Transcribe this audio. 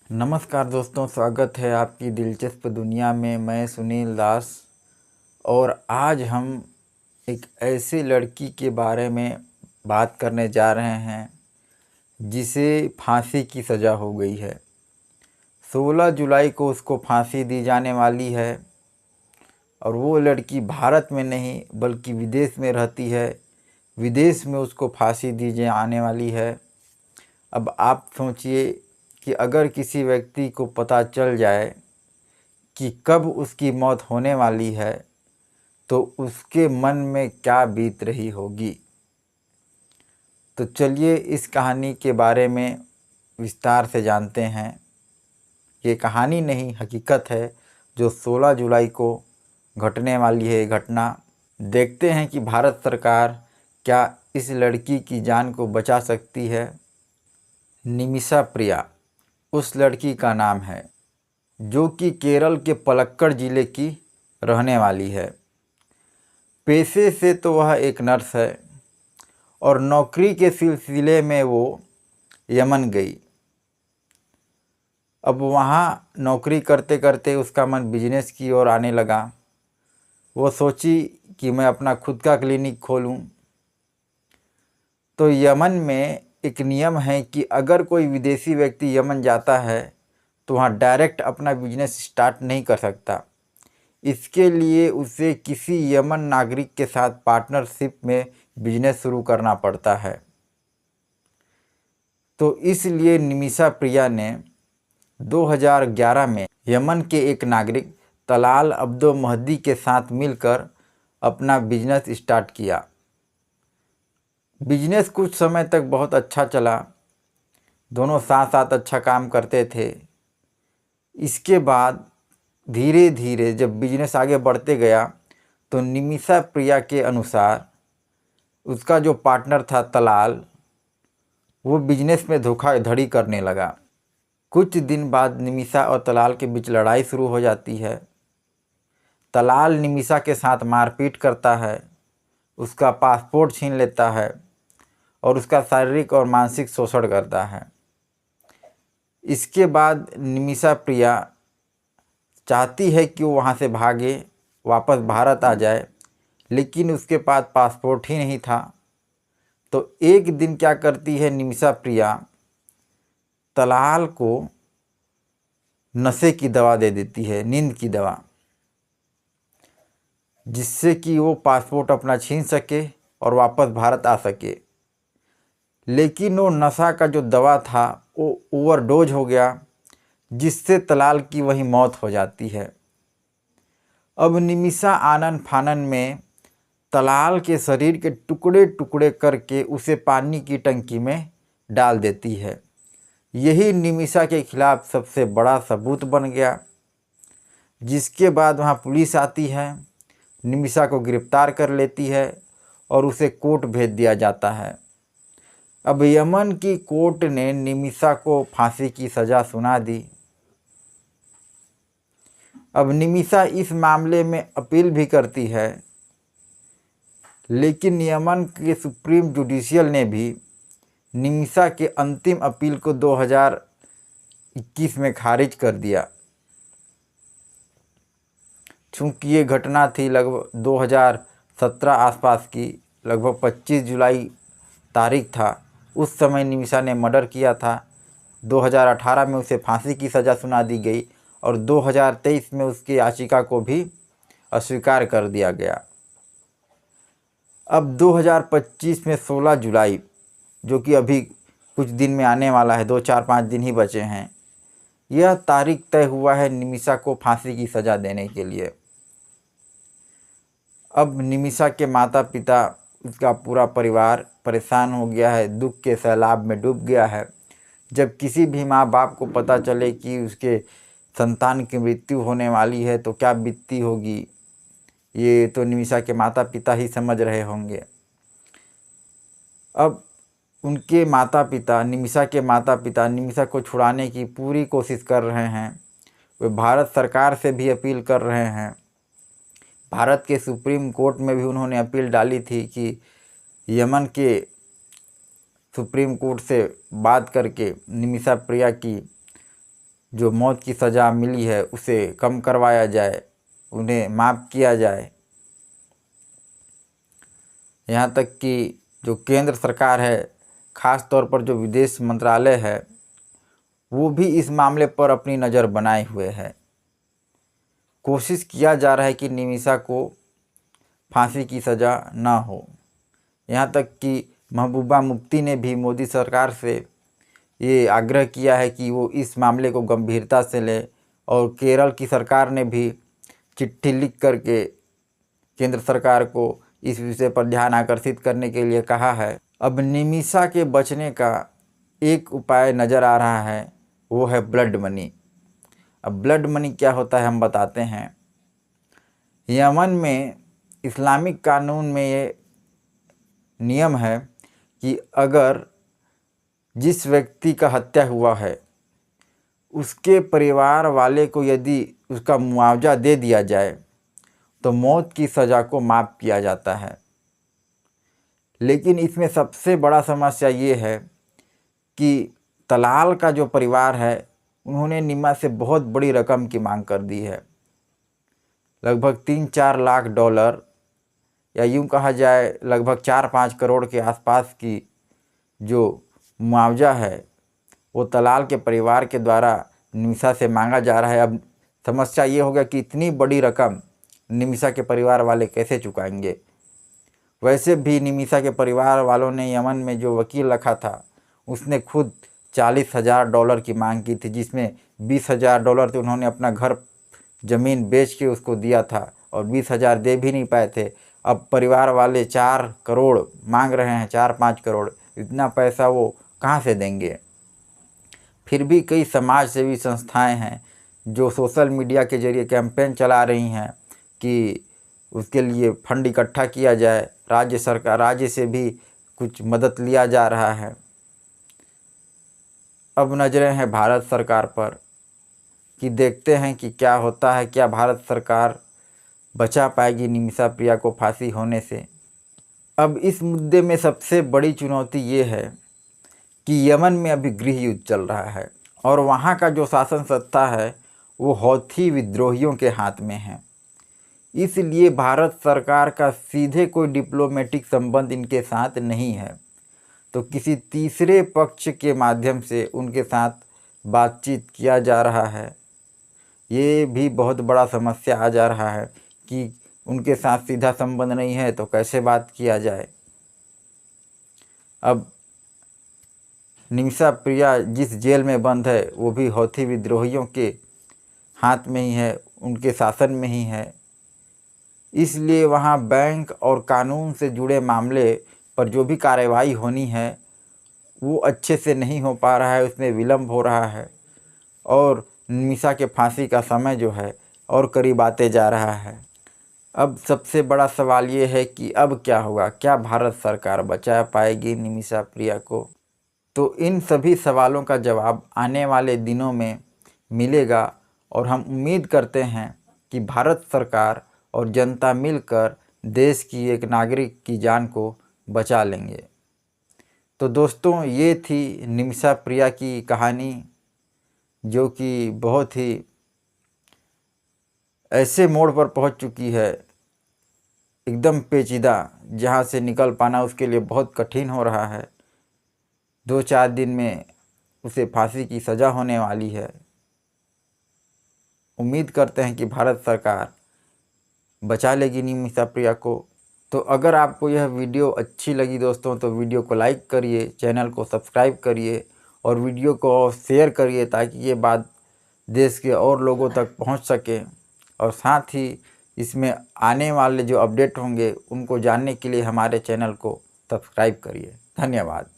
नमस्कार दोस्तों, स्वागत है आपकी दिलचस्प दुनिया में। मैं सुनील दास और आज हम एक ऐसी लड़की के बारे में बात करने जा रहे हैं जिसे फांसी की सज़ा हो गई है। 16 जुलाई को उसको फांसी दी जाने वाली है और वो लड़की भारत में नहीं बल्कि विदेश में रहती है। विदेश में उसको फांसी दी जाने वाली है। अब आप सोचिए कि अगर किसी व्यक्ति को पता चल जाए कि कब उसकी मौत होने वाली है तो उसके मन में क्या बीत रही होगी। तो चलिए इस कहानी के बारे में विस्तार से जानते हैं। ये कहानी नहीं, हकीकत है जो 16 जुलाई को घटने वाली है। घटना देखते हैं कि भारत सरकार क्या इस लड़की की जान को बचा सकती है। निमिषा प्रिया उस लड़की का नाम है जो कि केरल के पलक्कड़ ज़िले की रहने वाली है। पेशे से तो वह एक नर्स है और नौकरी के सिलसिले में वो यमन गई। अब वहाँ नौकरी करते करते उसका मन बिजनेस की ओर आने लगा। वो सोची कि मैं अपना खुद का क्लिनिक खोलूँ। तो यमन में एक नियम है कि अगर कोई विदेशी व्यक्ति यमन जाता है तो वहाँ डायरेक्ट अपना बिजनेस स्टार्ट नहीं कर सकता। इसके लिए उसे किसी यमन नागरिक के साथ पार्टनरशिप में बिजनेस शुरू करना पड़ता है। तो इसलिए निमिषा प्रिया ने 2011 में यमन के एक नागरिक तलाल अब्दो महदी के साथ मिलकर अपना बिजनेस स्टार्ट किया। बिजनेस कुछ समय तक बहुत अच्छा चला, दोनों साथ साथ अच्छा काम करते थे। इसके बाद धीरे धीरे जब बिजनेस आगे बढ़ते गया तो निमिषा प्रिया के अनुसार उसका जो पार्टनर था तलाल, वो बिजनेस में धोखाधड़ी करने लगा। कुछ दिन बाद निमिषा और तलाल के बीच लड़ाई शुरू हो जाती है। तलाल निमिषा के साथ मारपीट करता है, उसका पासपोर्ट छीन लेता है और उसका शारीरिक और मानसिक शोषण करता है। इसके बाद निमिषा प्रिया चाहती है कि वो वहाँ से भागे, वापस भारत आ जाए, लेकिन उसके पास पासपोर्ट ही नहीं था। तो एक दिन क्या करती है निमिषा प्रिया, तलाल को नशे की दवा दे देती है, नींद की दवा, जिससे कि वो पासपोर्ट अपना छीन सके और वापस भारत आ सके। लेकिन वो नशा का जो दवा था वो ओवरडोज हो गया, जिससे तलाल की वहीं मौत हो जाती है। अब निमिषा आनन फानन में तलाल के शरीर के टुकड़े टुकड़े करके उसे पानी की टंकी में डाल देती है। यही निमिषा के खिलाफ सबसे बड़ा सबूत बन गया। जिसके बाद वहाँ पुलिस आती है, निमिषा को गिरफ्तार कर लेती है और उसे कोर्ट भेज दिया जाता है। अब यमन की कोर्ट ने निमिषा को फांसी की सज़ा सुना दी। अब निमिषा इस मामले में अपील भी करती है, लेकिन यमन के सुप्रीम जुडिशियल ने भी निमिषा के अंतिम अपील को 2021 में खारिज कर दिया। चूँकि ये घटना थी लगभग 2017 आसपास की, लगभग 25 जुलाई तारीख था। उस समय निमिषा ने मर्डर किया था। 2018 में उसे फांसी की सज़ा सुना दी गई और 2023 में उसकी याचिका को भी अस्वीकार कर दिया गया। अब 2025 में 16 जुलाई, जो कि अभी कुछ दिन में आने वाला है, 2-4-5 दिन ही बचे हैं, यह तारीख तय हुआ है निमिषा को फांसी की सज़ा देने के लिए। अब निमिषा के माता पिता, उसका पूरा परिवार परेशान हो गया है, दुख के सैलाब में डूब गया है। जब किसी भी माँ बाप को पता चले कि उसके संतान की मृत्यु होने वाली है तो क्या बीतती होगी, ये तो निमिषा के माता पिता ही समझ रहे होंगे। अब उनके माता पिता, निमिषा के माता पिता निमिषा को छुड़ाने की पूरी कोशिश कर रहे हैं। वे भारत सरकार से भी अपील कर रहे हैं। भारत के सुप्रीम कोर्ट में भी उन्होंने अपील डाली थी कि यमन के सुप्रीम कोर्ट से बात करके निमिषा प्रिया की जो मौत की सज़ा मिली है उसे कम करवाया जाए, उन्हें माफ़ किया जाए। यहाँ तक कि जो केंद्र सरकार है, ख़ास तौर पर जो विदेश मंत्रालय है, वो भी इस मामले पर अपनी नज़र बनाए हुए है। कोशिश किया जा रहा है कि निमिषा को फांसी की सज़ा ना हो। यहाँ तक कि महबूबा मुफ्ती ने भी मोदी सरकार से ये आग्रह किया है कि वो इस मामले को गंभीरता से ले, और केरल की सरकार ने भी चिट्ठी लिख करके केंद्र सरकार को इस विषय पर ध्यान आकर्षित करने के लिए कहा है। अब निमिषा के बचने का एक उपाय नज़र आ रहा है, वो है ब्लड मनी। अब ब्लड मनी क्या होता है हम बताते हैं। यमन में इस्लामिक कानून में ये नियम है कि अगर जिस व्यक्ति का हत्या हुआ है उसके परिवार वाले को यदि उसका मुआवजा दे दिया जाए तो मौत की सज़ा को माफ़ किया जाता है। लेकिन इसमें सबसे बड़ा समस्या ये है कि तलाल का जो परिवार है उन्होंने निम्मा से बहुत बड़ी रकम की मांग कर दी है, लगभग 3-4 लाख डॉलर, या यूँ कहा जाए लगभग 4-5 करोड़ के आसपास की जो मुआवजा है वो तलाल के परिवार के द्वारा निमिषा से मांगा जा रहा है। अब समस्या ये हो गया कि इतनी बड़ी रकम निमिषा के परिवार वाले कैसे चुकाएंगे। वैसे भी निमिषा के परिवार वालों ने यमन में जो वकील रखा था उसने खुद $40,000 की मांग की थी, जिसमें $20,000 तो उन्होंने अपना घर ज़मीन बेच के उसको दिया था और 20,000 दे भी नहीं पाए थे। अब परिवार वाले 4 करोड़ मांग रहे हैं, 4-5 करोड़, इतना पैसा वो कहाँ से देंगे। फिर भी कई समाज सेवी संस्थाएं हैं जो सोशल मीडिया के जरिए कैंपेन चला रही हैं कि उसके लिए फंड इकट्ठा किया जाए। राज्य से भी कुछ मदद लिया जा रहा है। अब नज़रें हैं भारत सरकार पर कि देखते हैं कि क्या होता है, क्या भारत सरकार बचा पाएगी निमिषा प्रिया को फांसी होने से। अब इस मुद्दे में सबसे बड़ी चुनौती ये है कि यमन में अभी गृह युद्ध चल रहा है और वहाँ का जो शासन सत्ता है वो हौथी विद्रोहियों के हाथ में है। इसलिए भारत सरकार का सीधे कोई डिप्लोमेटिक संबंध इनके साथ नहीं है, तो किसी तीसरे पक्ष के माध्यम से उनके साथ बातचीत किया जा रहा है। ये भी बहुत बड़ा समस्या आ जा रहा है कि उनके साथ सीधा संबंध नहीं है तो कैसे बात किया जाए। अब निमिषा प्रिया जिस जेल में बंद है वो भी हौथी विद्रोहियों के हाथ में ही है, उनके शासन में ही है। इसलिए वहाँ बैंक और कानून से जुड़े मामले पर जो भी कार्रवाई होनी है वो अच्छे से नहीं हो पा रहा है, उसमें विलम्ब हो रहा है और निमिषा के फांसी का समय जो है और करीब आते जा रहा है। अब सबसे बड़ा सवाल ये है कि अब क्या होगा, क्या भारत सरकार बचा पाएगी निमिषा प्रिया को। तो इन सभी सवालों का जवाब आने वाले दिनों में मिलेगा और हम उम्मीद करते हैं कि भारत सरकार और जनता मिलकर देश की एक नागरिक की जान को बचा लेंगे। तो दोस्तों, ये थी निमिषा प्रिया की कहानी, जो कि बहुत ही ऐसे मोड़ पर पहुंच चुकी है, एकदम पेचीदा, जहां से निकल पाना उसके लिए बहुत कठिन हो रहा है। 2-4 दिन में उसे फांसी की सज़ा होने वाली है। उम्मीद करते हैं कि भारत सरकार बचा लेगी निमिषा प्रिया को। तो अगर आपको यह वीडियो अच्छी लगी दोस्तों तो वीडियो को लाइक करिए, चैनल को सब्सक्राइब करिए और वीडियो को शेयर करिए ताकि ये बात देश के और लोगों तक पहुंच सके। और साथ ही इसमें आने वाले जो अपडेट होंगे उनको जानने के लिए हमारे चैनल को सब्सक्राइब करिए। धन्यवाद।